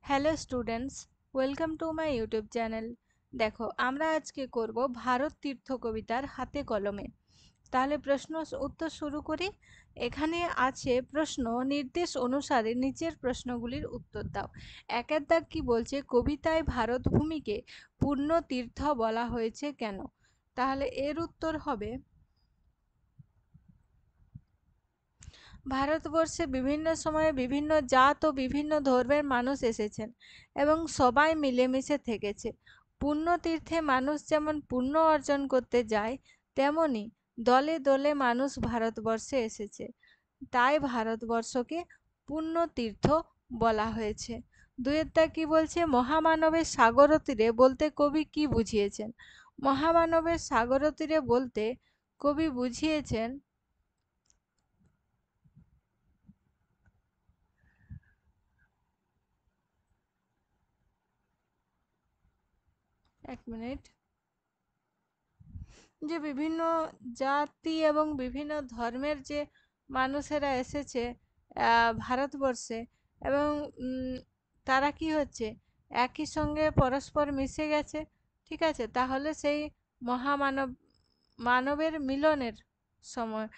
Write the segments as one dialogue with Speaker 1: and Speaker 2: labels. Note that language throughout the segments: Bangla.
Speaker 1: Hello students, welcome to my YouTube channel. দেখো, আমরা আজকে করব ভারত তীর্থ কবিতার হাতে কলমে। তাহলে প্রশ্ন উত্তর শুরু করি। এখানে আছে প্রশ্ন, নির্দেশ অনুসারে নিচের প্রশ্নগুলির উত্তর দাও। একের দাগ কি বলছে, কবিতায় ভারত ভূমিকে পূর্ণ তীর্থ বলা হয়েছে কেন? তাহলে এর উত্তর হবে, ভারতবর্ষে বিভিন্ন সময়ে বিভিন্ন জাত ও বিভিন্ন ধর্মের মানুষ এসেছেন এবং সবাই মিলেমিশে থেকেছে। পুণ্যতীর্থে মানুষ যেমন পুণ্য অর্জন করতে যায়, তেমনি দলে দলে মানুষ ভারতবর্ষে এসেছে। তাই ভারতবর্ষকে পুণ্যতীর্থ বলা হয়েছে। দুয়েরটা কি বলছে, মহামানবের সাগর তীরে বলতে কবি কি বুঝিয়েছেন? মহামানবের সাগর তীরে বলতে কবি বুঝিয়েছেন, এক মিনিট, যে বিভিন্ন জাতি এবং বিভিন্ন ধর্মের যে মানুষেরা এসেছে ভারতবর্ষে, এবং তারা কি হচ্ছে, একই সঙ্গে পরস্পর মিশে গেছে। ঠিক আছে, তাহলে সেই মানবের মিলনের সময়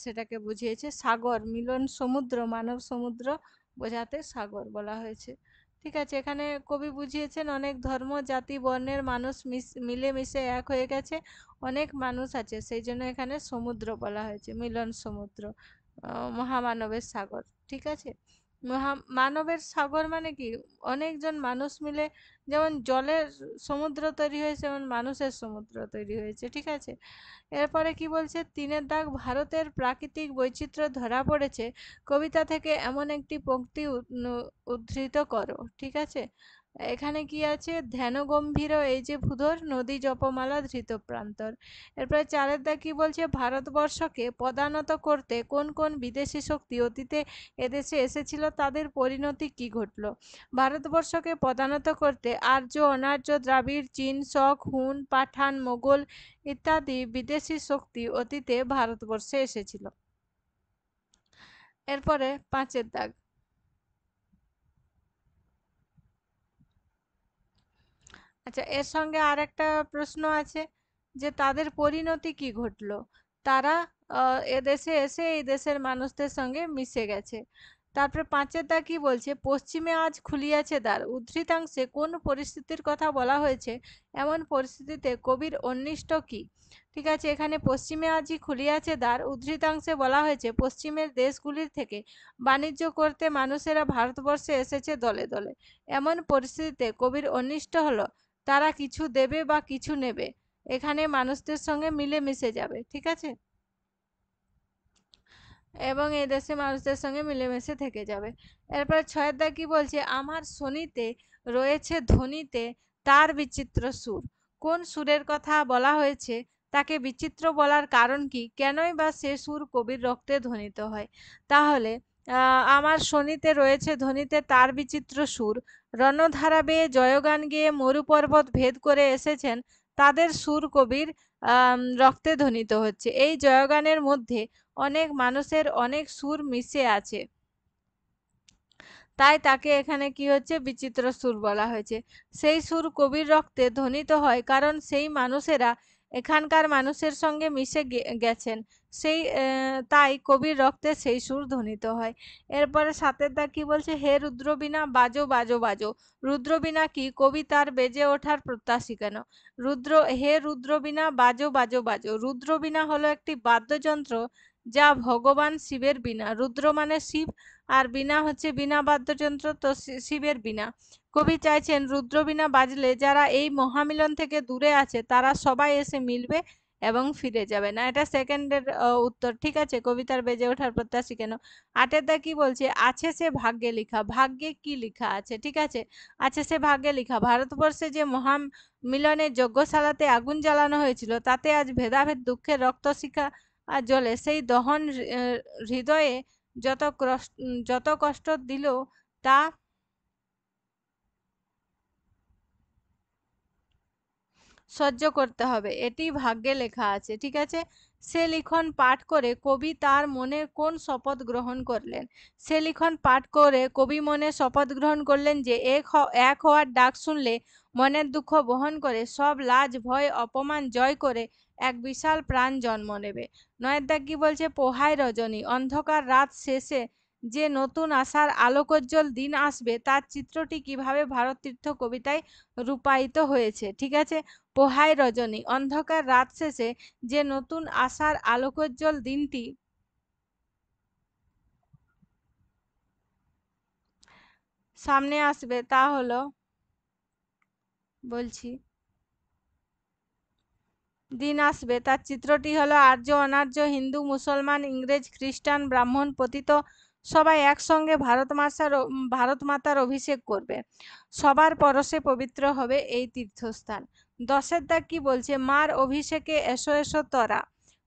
Speaker 1: সেটাকে বুঝিয়েছে সাগর, মিলন সমুদ্র, মানব সমুদ্র বোঝাতে সাগর বলা হয়েছে। ঠিক আছে, এখানে কবি বুঝিয়েছেন অনেক ধর্ম জাতি বর্ণের মানুষ মিলেমিশে এক হয়ে গেছে, অনেক মানুষ আছে, সেই জন্য এখানে সমুদ্র বলা হয়েছে, মিলন সমুদ্র, মহামানবের সাগর। ঠিক আছে, মানবের সাগর মানে কি, অনেকজন মানুষ মিলে, যেমন জলের সমুদ্র তৈরি হয়েছে তেমন মানুষের সমুদ্র তৈরি হয়েছে। ঠিক আছে, এরপরে কি বলছে, তিনের দাগ, ভারতের প্রাকৃতিক বৈচিত্র্য ধরা পড়েছে কবিতা থেকে এমন একটি পংক্তি উদ্ধৃত করো। ঠিক আছে, এখানে কি আছে, ধ্যান গম্ভীর এই যে ভূধর, নদী জপমালা ধৃত প্রান্তর। এরপরে চারের দাগ কি বলছে, ভারতবর্ষকে পদানত করতে কোন কোন বিদেশি শক্তি অতীতে এদেশে এসেছিল, তাদের পরিণতি কি ঘটল? ভারতবর্ষকে পদানত করতে আর্য অনার্য দ্রাবিড় চীন শক হুন পাঠান মোগল ইত্যাদি বিদেশি শক্তি অতীতে ভারতবর্ষে এসেছিল। এরপরে পাঁচের দাগ, আচ্ছা এর সঙ্গে আর একটা প্রশ্ন আছে, যে তাদের পরিণতি কি ঘটলো? তারা এদেশে এসে এই দেশের মানুষদের সঙ্গে মিশে গেছে। তারপরে পাঁচের দা কি বলছে, পশ্চিমে আজ খুলিয়াছে দ্বার, উদ্ধৃতাংশে কোন পরিস্থিতির কথা বলা হয়েছে, এমন পরিস্থিতিতে কবির অন্বিষ্ট কি? ঠিক আছে, এখানে পশ্চিমে আজই খুলিয়াছে দ্বার উদ্ধৃতাংশে বলা হয়েছে পশ্চিমের দেশগুলির থেকে বাণিজ্য করতে মানুষেরা ভারতবর্ষে এসেছে দলে দলে। এমন পরিস্থিতিতে কবির অন্বিষ্ট হলো তারা কিছু দেবে বা কিছু নেবে, এখানে মানুষদের সঙ্গে মিলে মিশে যাবে। ঠিক আছে, এবং এই দেশে মানুষদের সঙ্গে মিলেমিশে থেকে যাবে। এরপরে ছয়ের দা কি বলছে, আমার শনিতে রয়েছে ধ্বনিতে তার বিচিত্র সুর। কোন সুরের কথা বলা হয়েছে, তাকে বিচিত্র বলার কারণ কি, কেনই বা সে সুর কবির রক্তে ধ্বনিত হয়? তাহলে আমার শনিতে রয়েছে ধ্বনিতে তার বিচিত্র সুর, রণধারা বেয়ে জয়গান গেয়ে মরু পর্বত ভেদ করে এসেছেন, তাদের সুর কবির রক্তে ধ্বনিত হচ্ছে। এই জয়গানের মধ্যে অনেক মানুষের অনেক সুর মিশে আছে, তাই তাকে এখানে কি হচ্ছে, বিচিত্র সুর বলা হয়েছে। সেই সুর কবির রক্তে ধ্বনিত হয় কারণ সেই মানুষেরা এখানকার মানুষের সঙ্গে মিশে গেছেন, সেই তাই কবির রক্তে সেই সুর ধ্বনিত হয়। এরপরে সাতের দা কি বলছে, হে রুদ্রবীণা বাজো বাজো বাজো। রুদ্রবীণা কি, কবি তার বেজে ওঠার প্রত্যাশী কেন? হে রুদ্রবীণা বাজো বাজো বাজো। রুদ্রবীণা হলো একটি বাদ্যযন্ত্র, যা ভগবান শিবের বীণা। রুদ্র মানে শিব, আর বীণা হচ্ছে বীণা বাদ্যযন্ত্র, তো শিবের বীণা। কবি চাইছেন রুদ্রবীণা বাজলে যারা এই মহামিলন থেকে দূরে আছে তারা সবাই এসে মিলবে এবং ফিরে যাবে না। এটা সেকেন্ডের উত্তর। ঠিক আছে, কবিতার বেজে ওঠার প্রত্যাশী কেন। আটের দা কি বলছে, আছে সে ভাগ্যে লিখা। ভাগ্যে কি লিখা আছে? ঠিক আছে, আছে সে ভাগ্যে লিখা, ভারতবর্ষে যে মহামিলনের যজ্ঞশালাতে আগুন জ্বালানো হয়েছিল, তাতে আজ ভেদাভেদ দুঃখের রক্তশিখা জ্বলে, সেই দহন হৃদয়ে যত কষ্ট দিল তা সহ্য করতে হবে, এটি ভাগ্যে লেখা আছে। ঠিক আছে। সে লিখন পাঠ করে কবি তার মনে কোন শপথ গ্রহণ করলেন? সে লিখন পাঠ করে কবি মনে শপথ গ্রহণ করলেন যে এক হওয়ার ডাক শুনলে মনের দুঃখ বহন করে সব লাজ ভয় অপমান জয় করে এক বিশাল প্রাণ জন্ম নেবে। নয়ের দাগ কি বলছে? পোহায় রজনী, অন্ধকার রাত শেষে যে নতুন আশার আলোকোজ্জ্বল দিন আসবে তার চিত্রটি কিভাবে ভারতীর্থ কবিতায় রূপায়িত হয়েছে। ঠিক আছে। পোহায় রজনী, অন্ধকার রাত শেষে যে নতুন আশার আলোকোজ্জ্বল দিনটি সামনে আসবে তা হলো, বলছি, দিন আসবে তার চিত্রটি হলো আর্য অনার্য হিন্দু মুসলমান ইংরেজ খ্রিস্টান ব্রাহ্মণ পতিত সবাই একসঙ্গে ভারত মাতার অভিষেক করবে, সবার পরশে পবিত্র হবে এই তীর্থস্থান। দশের দাগ কি বলছে? মার অভিষেকে এসো এসো তরা,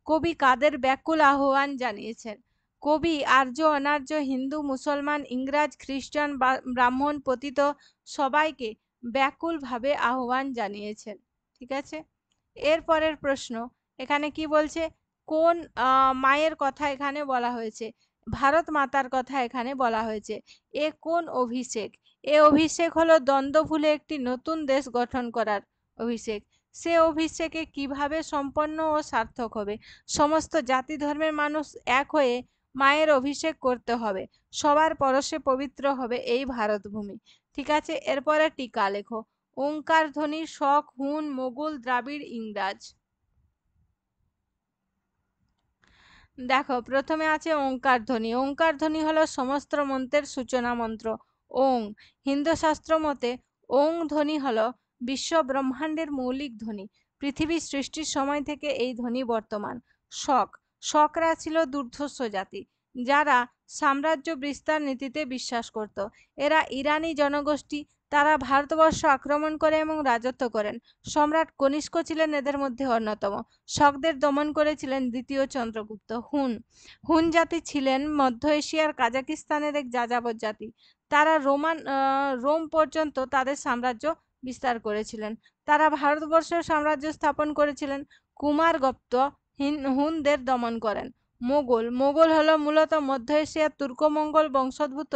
Speaker 1: কবি কাদের ব্যাকুল আহ্বান জানিয়েছেন? কবি আর্য অনার্য হিন্দু মুসলমান ইংরেজ খ্রিস্টান ব্রাহ্মণ পতিত সবাইকে ব্যাকুলভাবে আহ্বান জানিয়েছেন। ঠিক আছে। এর পরের প্রশ্ন, এখানে কি বলছে? কোন মায়ের কথা এখানে বলা হয়েছে? ভারত মাতার কথা এখানে বলা হয়েছে। এ কোন অভিষেক? এ অভিষেক হলো দ্বন্দ্ব ভুলে একটি নতুন দেশ গঠন করার অভিষেক। সে অভিষেকে কিভাবে সম্পন্ন ও সার্থক হবে? সমস্ত জাতি ধর্মের মানুষ এক হয়ে মায়ের অভিষেক করতে হবে, সবার পরশে পবিত্র হবে এই ভারতভূমি। ঠিক আছে। এরপরে টিকা লেখো। ওঙ্কার ধ্বনি শক হুন মোগল দ্রাবিড় ইংরাজ। দেখো প্রথমে আছে ওঙ্কার ধ্বনি। ওঙ্কার ধ্বনি হলো সমস্ত মন্ত্রের সূচনা মন্ত্র। ওং, হিন্দু শাস্ত্র মতে ওং ধ্বনি হলো বিশ্ব ব্রহ্মাণ্ডের মৌলিক ধ্বনি। পৃথিবী সৃষ্টির সময় থেকে এই ধ্বনি বর্তমান। শক, শকরা ছিল দুর্ধর্ষ জাতি যারা সাম্রাজ্য বিস্তার নীতিতে বিশ্বাস করত। এরা ইরানি জনগোষ্ঠী। তারা ভারতবর্ষ আক্রমণ করে এবং রাজত্ব করেন। সম্রাট কনিষ্ক ছিলেন এদের মধ্যে অন্যতম। শকদের দমন করেছিলেন দ্বিতীয় চন্দ্রগুপ্ত। হুন, হুন জাতি ছিলেন মধ্য এশিয়ার কাজাকিস্তানের এক যাযাবর জাতি। তারা রোম পর্যন্ত তাদের সাম্রাজ্য বিস্তার করেছিলেন। তারা ভারতবর্ষের সাম্রাজ্য স্থাপন করেছিলেন। কুমারগুপ্ত হুনদের দমন করেন। মোগল, মোগল হলো মূলত মধ্য এশিয়ার তুর্কমঙ্গল বংশোদ্ভূত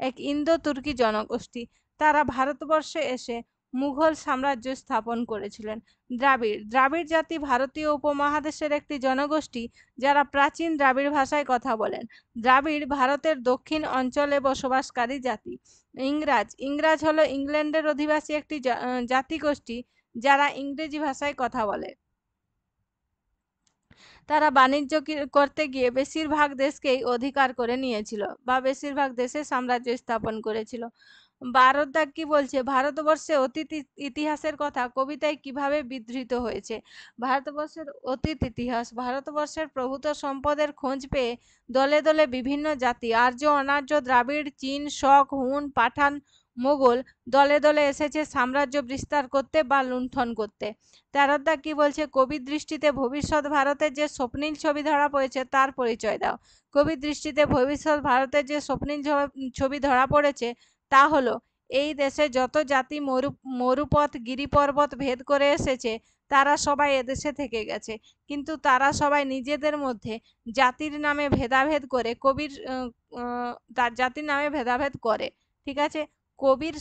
Speaker 1: এক ইন্দো তুর্কি জনগোষ্ঠী। তারা ভারতবর্ষে এসে মুঘল সাম্রাজ্য স্থাপন করেছিলেন। দ্রাবিড়, দ্রাবিড় জাতি ভারতীয় উপমহাদেশের একটি জনগোষ্ঠী যারা প্রাচীন দ্রাবিড় ভাষায় কথা বলেন। দ্রাবিড় ভারতের দক্ষিণ অঞ্চলে বসবাসকারী জাতি। ইংরাজ, ইংরাজ হলো ইংল্যান্ডের অধিবাসী একটি জাতিগোষ্ঠী যারা ইংরেজি ভাষায় কথা বলে। তারা বাণিজ্য করতে গিয়ে বেশিরভাগ দেশকেই অধিকার করে নিয়েছিল বা বেশিরভাগ দেশে সাম্রাজ্য স্থাপন করেছিল। ভারত দাগ কি বলছে? ভারতবর্ষে অতীত ইতিহাসের কথা কবিতায় কিভাবে বিধৃত হয়েছে? ভারতবর্ষের অতীত ইতিহাস, ভারতবর্ষের প্রভূত সম্পদের খোঁজ পেয়ে দলে দলে বিভিন্ন জাতি আর্য অনার্য দ্রাবিড় চীন শক হুন পাঠান মোগল দলে দলে এসেছে সাম্রাজ্য বিস্তার করতে বা লুণ্ঠন করতে। তেরোর দাগ কি বলছে? কবির দৃষ্টিতে ভবিষ্যৎ ভারতের যে স্বপ্নীল ছবি ধরা পড়েছে তার পরিচয় দাও। কবির দৃষ্টিতে ভবিষ্যৎ ভারতের যে স্বপ্নীল ছবি ধরা পড়েছে তা হলো এই দেশে যত জাতি মরুপথ গিরিপর্বত ভেদ করে এসেছে তারা সবাই এদেশে থেকে গেছে, কিন্তু তারা সবাই নিজেদের মধ্যে জাতির নামে ভেদাভেদ করে তার জাতির নামে ভেদাভেদ করে। ঠিক আছে। কবির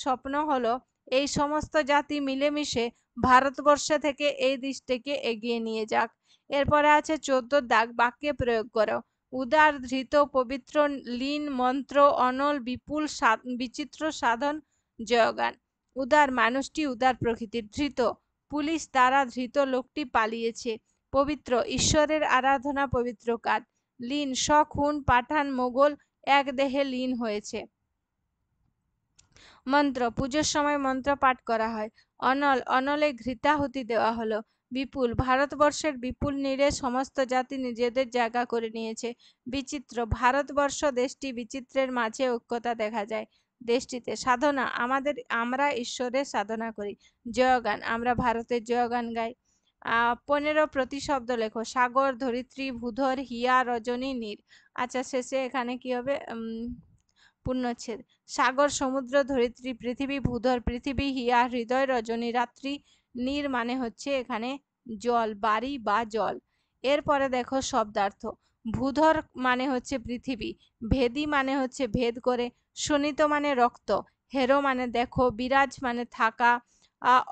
Speaker 1: স্বপ্ন হলো এই সমস্ত জাতি মিলেমিশে ভারতবর্ষ থেকে এই দেশটিকে এগিয়ে নিয়ে যাক। এরপরে আছে 14 দাগ, বাক্যে প্রয়োগ করো। উদার ধৃত পবিত্র লীন মন্ত্র অনল বিপুল বিচিত্র সাধন জয়গান। উদার, মানুষটি উদার প্রকৃতির। ধৃত, পুলিশ দ্বারা ধৃত লোকটি পালিয়েছে। পবিত্র, ঈশ্বরের আরাধনা পবিত্র কাজ। লীন, শক হুন পাঠান মোগল এক দেহে লীন হয়েছে। মন্ত্র, পুজোর সময় মন্ত্র পাঠ করা হয়। অনল, অনলে ঘৃতাহুতি দেওয়া হলো। বিপুল, ভারতবর্ষের বিপুল নীড়ে সমস্ত জাতি নিজেদের জায়গা করে নিয়েছে। বিচিত্র, ভারতবর্ষ দেশটি বিচিত্রের মাঝে ঐক্যতা দেখা যায়। দেশটিতে সাধনা, আমরা ঈশ্বরের সাধনা করি। জয়গান, আমরা ভারতের জয়গান গাই। 15 প্রতিশব্দ লেখো। সাগর, ধরিত্রী, ভূধর, হিয়া, রজনী, নীর। আচ্ছা শেষে এখানে কি হবে? পূর্ণচ্ছেদ। সাগর, সমুদ্র, ধরিত্রী, পৃথিবী, ভূধর, পৃথিবী, হিয়া, হৃদয়, রজনী, রাত্রি। নীর মানে হচ্ছে এখানে জল, বাড়ি বা জল। এরপরে দেখো শব্দার্থ। ভূধর মানে হচ্ছে পৃথিবী, ভেদি মানে হচ্ছে ভেদ করে, শোণিত মানে রক্ত, হেরো মানে দেখো, বিরাজ মানে থাকা,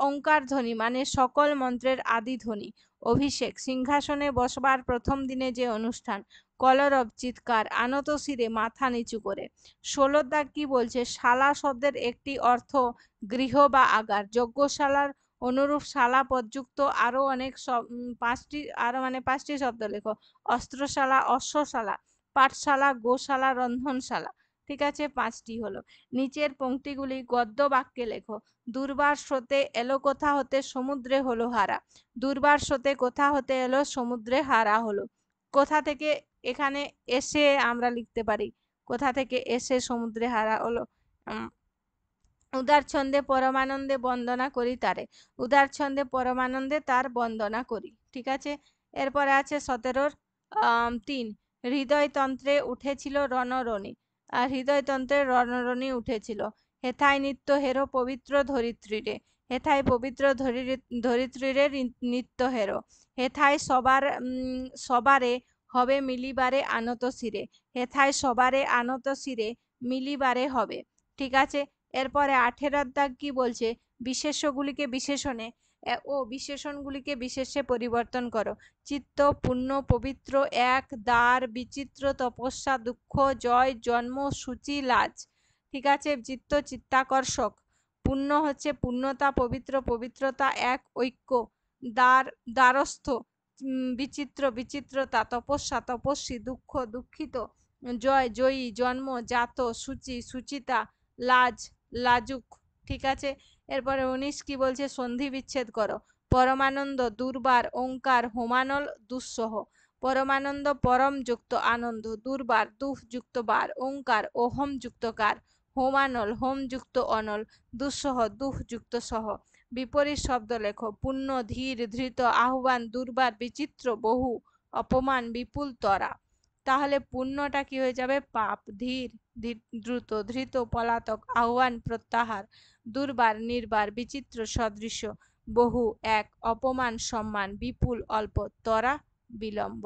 Speaker 1: ওঙ্কার ধ্বনি মানে সকল মন্ত্রের আদি ধ্বনি, অভিষেক সিংহাসনে বসবার প্রথম দিনে যে অনুষ্ঠান, কলরব চিৎকার, আনত শিরে মাথা নিচু করে। ১৬ দাগ কি বলছে, শালা শব্দের একটি অর্থ গৃহ বা আগার, যজ্ঞশালার অনুরূপ শালা পদযুক্ত আরো অনেক পাঁচটি, আরো মানে 5টি শব্দ লেখো। অস্ত্রশালা, অশ্বশালা, পাঠশালা, গোশালা, রন্ধনশালা। ঠিক আছে, 5টি হলো। নিচের পংক্তিগুলি গদ্য বাক্যে লেখো। দুর্বার স্রোতে এলো কোথা হতে, সমুদ্রে হলো হারা। দুর্বার স্রোতে কোথা হতে এলো, সমুদ্রে হারা হলো। কোথা থেকে এখানে এসে আমরা লিখতে পারি, কোথা থেকে এসে সমুদ্রে হারা হলো। উদার ছন্দে পরমানন্দে বন্দনা করি তারে, উদার ছন্দে পরমানন্দে তার বন্দনা করি। ঠিক আছে, এরপরে আছে 17-র 3, হৃদয়তন্ত্রে উঠেছিল রণরণী। আর হৃদয়তন্ত্রে রণরণী উঠেছিল। হেথায় নিত্য হেরো পবিত্র ধরিত্রীরে, হেথায় পবিত্র ধরিত্রীরে নিত্য হেরো। হেথায় সবারে হবে মিলিবারে আনত শিরে, হেথায় সবারে আনত শিরে মিলিবারে হবে। ঠিক আছে, এরপরে 18 দাগ কি বলছে, বিশেষ্যগুলিকে বিশেষণে ও বিশেষণগুলিকে বিশেষ্যে পরিবর্তন করো। চিত্ত, পুণ্য, পবিত্র, এক, দ্বার, বিচিত্র, তপস্যা, দুঃখ, জয়, জন্ম, সূচি, লাজ। ঠিক আছে, চিত্ত চিত্তাকর্ষক, পুণ্য হচ্ছে পূর্ণতা, পবিত্র পবিত্রতা, এক ঐক্য, দ্বার দ্বারস্থ, বিচিত্র বিচিত্রতা, তপস্যা তপস্বী, দুঃখ দুঃখিত, জয় জয়ী, জন্ম জাত, সূচি সুচিতা, লাজ লাজুক। ঠিক আছে, এরপরে 19 কি বলছে, সন্ধি বিচ্ছেদ করো। পরমানন্দ দুর্বার, ওঙ্কার, হোমানল, দুঃসহ। পরমানন্দ পরম যুক্ত আনন্দ, দুর্বার দুঃ যুক্ত বার, ওঙ্কার ওহম যুক্ত কার, হোমানল হোম যুক্ত অনল, দুঃসহ দুঃ যুক্ত সহ। বিপরীত শব্দ লেখো। পুণ্য ধীর ধৃত, আহ্বান দুর্বার, বিচিত্র বহু, অপমান বিপুল তরা। তাহলে পুণ্যটা কি হয়ে যাবে, পাপ, ধীর দ্রুত, ধৃত পলাতক, আহ্বান প্রত্যাহার, দুর্বার নির্বার, বিচিত্র সদৃশ্য, বহু এক, অপমান সম্মান, বিপুল অল্প, তরা বিলম্ব।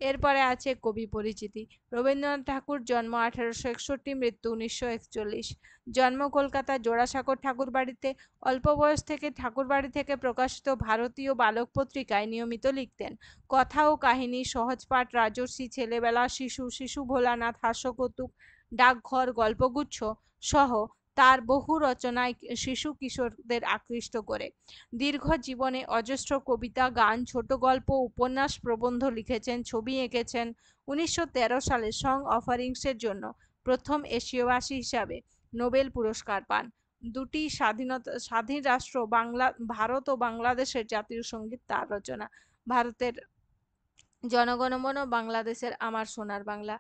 Speaker 1: এরপরে আছে কবি পরিচিতি। রবীন্দ্রনাথ ঠাকুর, জন্ম 1861, মৃত্যু 1941। জন্ম কলকাতা জোড়াসাঁকোর ঠাকুরবাড়িতে। অল্প বয়স থেকে ঠাকুরবাড়ি থেকে প্রকাশিত ভারতীয় বালক পত্রিকায় নিয়মিত লিখতেন। কথা ও কাহিনী, সহজপাঠ, রাজর্ষি, ছেলেবেলা, শিশু, শিশু ভোলানাথ, হাস্যকৌতুক, ডাকঘর, গল্পগুচ্ছ সহ তার বহু রচনায় শিশু কিশোরদের আকৃষ্ট করে। দীর্ঘ জীবনে অজস্র কবিতা, গান, ছোট গল্প, উপন্যাস, প্রবন্ধ লিখেছেন, ছবি এঁকেছেন। 1913 সালে সং অফারিংসের জন্য প্রথম এশীয়বাসী হিসাবে নোবেল পুরস্কার পান। 2টি স্বাধীন রাষ্ট্র ভারত ও বাংলাদেশের জাতীয় সঙ্গীত তার রচনা। ভারতের জনগণমন, বাংলাদেশের আমার সোনার বাংলা।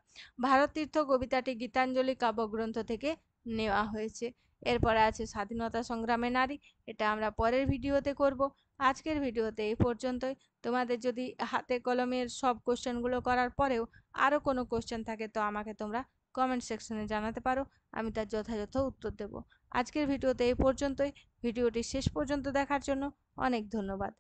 Speaker 1: ভারত তীর্থ কবিতাটি গীতাঞ্জলি কাব্যগ্রন্থ থেকে নেওয়া হয়েছে। এরপরে আছে স্বাধীনতা সংগ্রামে নারী, এটা আমরা পরের ভিডিওতে করব। আজকের ভিডিওতে এই পর্যন্তই। তোমাদের যদি হাতে কলমের সব কোশ্চেনগুলো করার পরেও আরও কোনো কোশ্চেন থাকে তো আমাকে তোমরা কমেন্ট সেকশনে জানাতে পারো, আমি তার যথাযথ উত্তর দেব। আজকের ভিডিওতে এই পর্যন্তই। ভিডিওটি শেষ পর্যন্ত দেখার জন্য অনেক ধন্যবাদ।